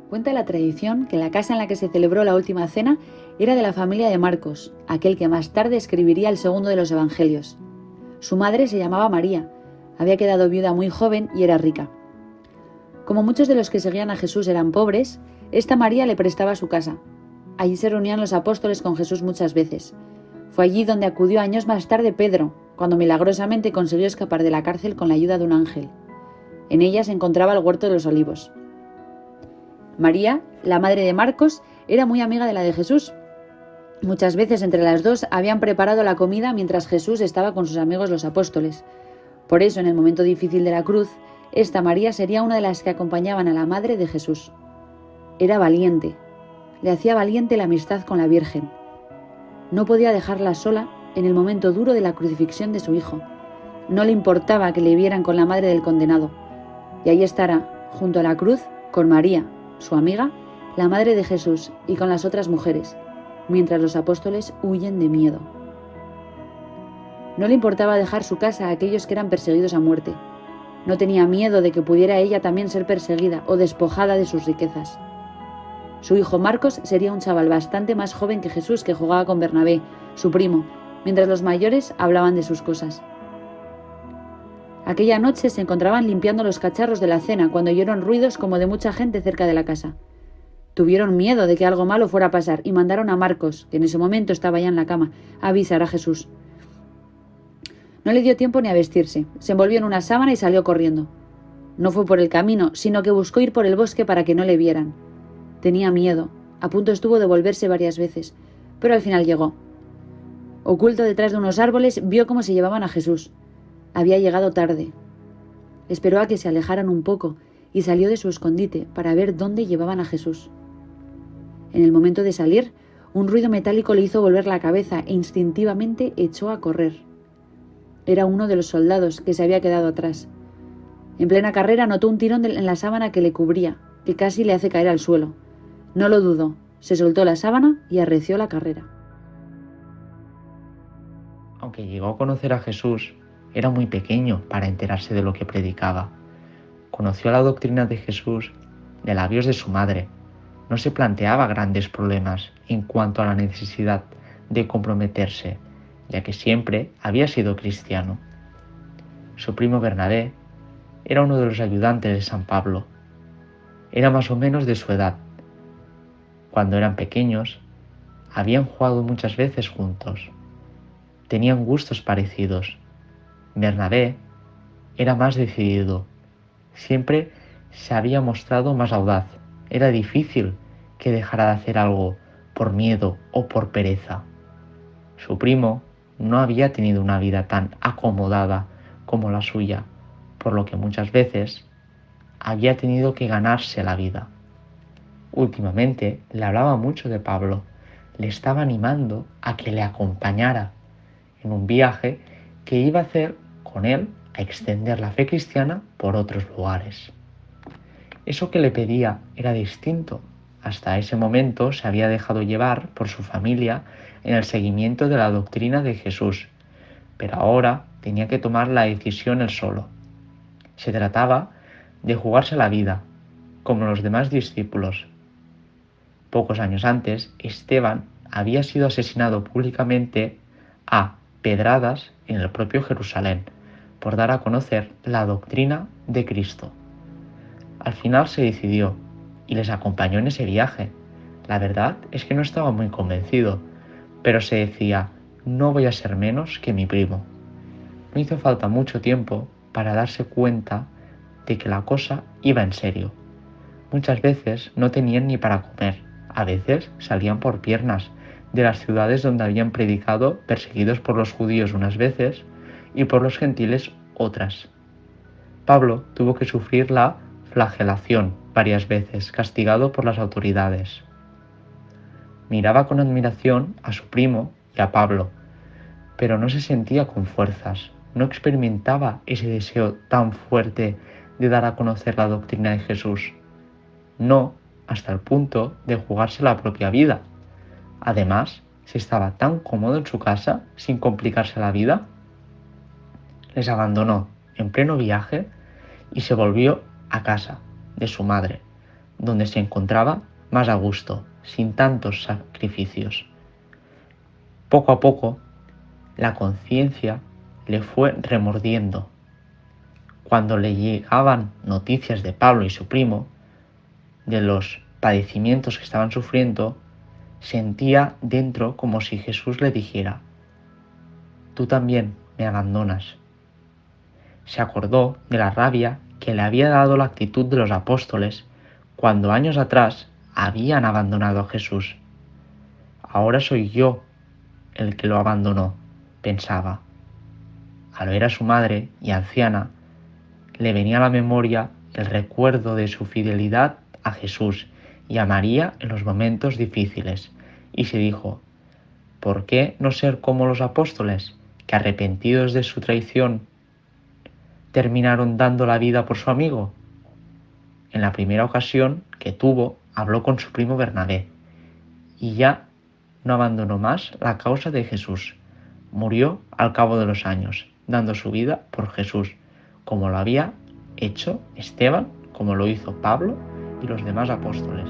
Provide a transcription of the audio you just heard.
Cuenta la tradición que la casa en la que se celebró la última cena era de la familia de Marcos, aquel que más tarde escribiría el segundo de los evangelios. Su madre se llamaba María, había quedado viuda muy joven y era rica. Como muchos de los que seguían a Jesús eran pobres, esta María le prestaba su casa. Allí se reunían los apóstoles con Jesús muchas veces. Fue allí donde acudió años más tarde Pedro, cuando milagrosamente consiguió escapar de la cárcel con la ayuda de un ángel. En ella se encontraba el huerto de los olivos. María, la madre de Marcos, era muy amiga de la de Jesús. Muchas veces entre las dos habían preparado la comida mientras Jesús estaba con sus amigos los apóstoles. Por eso, en el momento difícil de la cruz, esta María sería una de las que acompañaban a la madre de Jesús. Era valiente. Le hacía valiente la amistad con la Virgen. No podía dejarla sola en el momento duro de la crucifixión de su hijo. No le importaba que le vieran con la madre del condenado. Y ahí estará, junto a la cruz, con María, su amiga, la madre de Jesús, y con las otras mujeres, mientras los apóstoles huyen de miedo. No le importaba dejar su casa a aquellos que eran perseguidos a muerte. No tenía miedo de que pudiera ella también ser perseguida o despojada de sus riquezas. Su hijo Marcos sería un chaval bastante más joven que Jesús, que jugaba con Bernabé, su primo, mientras los mayores hablaban de sus cosas. Aquella noche se encontraban limpiando los cacharros de la cena cuando oyeron ruidos como de mucha gente cerca de la casa. Tuvieron miedo de que algo malo fuera a pasar y mandaron a Marcos, que en ese momento estaba ya en la cama, a avisar a Jesús. No le dio tiempo ni a vestirse, se envolvió en una sábana y salió corriendo. No fue por el camino, sino que buscó ir por el bosque para que no le vieran. Tenía miedo, a punto estuvo de volverse varias veces, pero al final llegó. Oculto detrás de unos árboles, vio cómo se llevaban a Jesús. Había llegado tarde. Esperó a que se alejaran un poco y salió de su escondite para ver dónde llevaban a Jesús. En el momento de salir, un ruido metálico le hizo volver la cabeza e instintivamente echó a correr. Era uno de los soldados que se había quedado atrás. En plena carrera notó un tirón en la sábana que le cubría, que casi le hace caer al suelo. No lo dudó, se soltó la sábana y arreció la carrera. Aunque llegó a conocer a Jesús, era muy pequeño para enterarse de lo que predicaba. Conoció la doctrina de Jesús de labios de su madre. No se planteaba grandes problemas en cuanto a la necesidad de comprometerse, ya que siempre había sido cristiano. Su primo Bernabé era uno de los ayudantes de San Pablo. Era más o menos de su edad. Cuando eran pequeños, habían jugado muchas veces juntos. Tenían gustos parecidos. Bernabé era más decidido. Siempre se había mostrado más audaz. Era difícil que dejara de hacer algo por miedo o por pereza. Su primo no había tenido una vida tan acomodada como la suya, por lo que muchas veces había tenido que ganarse la vida. Últimamente le hablaba mucho de Pablo, le estaba animando a que le acompañara en un viaje que iba a hacer con él a extender la fe cristiana por otros lugares. Eso que le pedía era distinto. Hasta ese momento se había dejado llevar por su familia en el seguimiento de la doctrina de Jesús, pero ahora tenía que tomar la decisión él solo. Se trataba de jugarse la vida, como los demás discípulos. Pocos años antes, Esteban había sido asesinado públicamente a pedradas en el propio Jerusalén por dar a conocer la doctrina de Cristo. Al final se decidió y les acompañó en ese viaje. La verdad es que no estaba muy convencido, pero se decía, no voy a ser menos que mi primo. No hizo falta mucho tiempo para darse cuenta de que la cosa iba en serio. Muchas veces no tenían ni para comer, a veces salían por piernas de las ciudades donde habían predicado, perseguidos por los judíos unas veces y por los gentiles otras. Pablo tuvo que sufrir la flagelación varias veces, castigado por las autoridades. Miraba con admiración a su primo y a Pablo, pero no se sentía con fuerzas, no experimentaba ese deseo tan fuerte de dar a conocer la doctrina de Jesús. No hasta el punto de jugarse la propia vida. Además, si estaba tan cómodo en su casa, sin complicarse la vida, les abandonó en pleno viaje y se volvió a casa de su madre donde se encontraba más a gusto, sin tantos sacrificios. Poco a poco, la conciencia le fue remordiendo. Cuando le llegaban noticias de Pablo y su primo, de los padecimientos que estaban sufriendo, sentía dentro como si Jesús le dijera: tú también me abandonas. Se acordó de la rabia que le había dado la actitud de los apóstoles cuando años atrás habían abandonado a Jesús. Ahora soy yo el que lo abandonó, pensaba. Al ver a su madre y anciana, le venía a la memoria el recuerdo de su fidelidad a Jesús y a María en los momentos difíciles, y se dijo: ¿por qué no ser como los apóstoles, que arrepentidos de su traición terminaron dando la vida por su amigo? En la primera ocasión que tuvo, habló con su primo Bernabé, y ya no abandonó más la causa de Jesús. Murió al cabo de los años, dando su vida por Jesús, como lo había hecho Esteban, como lo hizo Pablo y los demás apóstoles.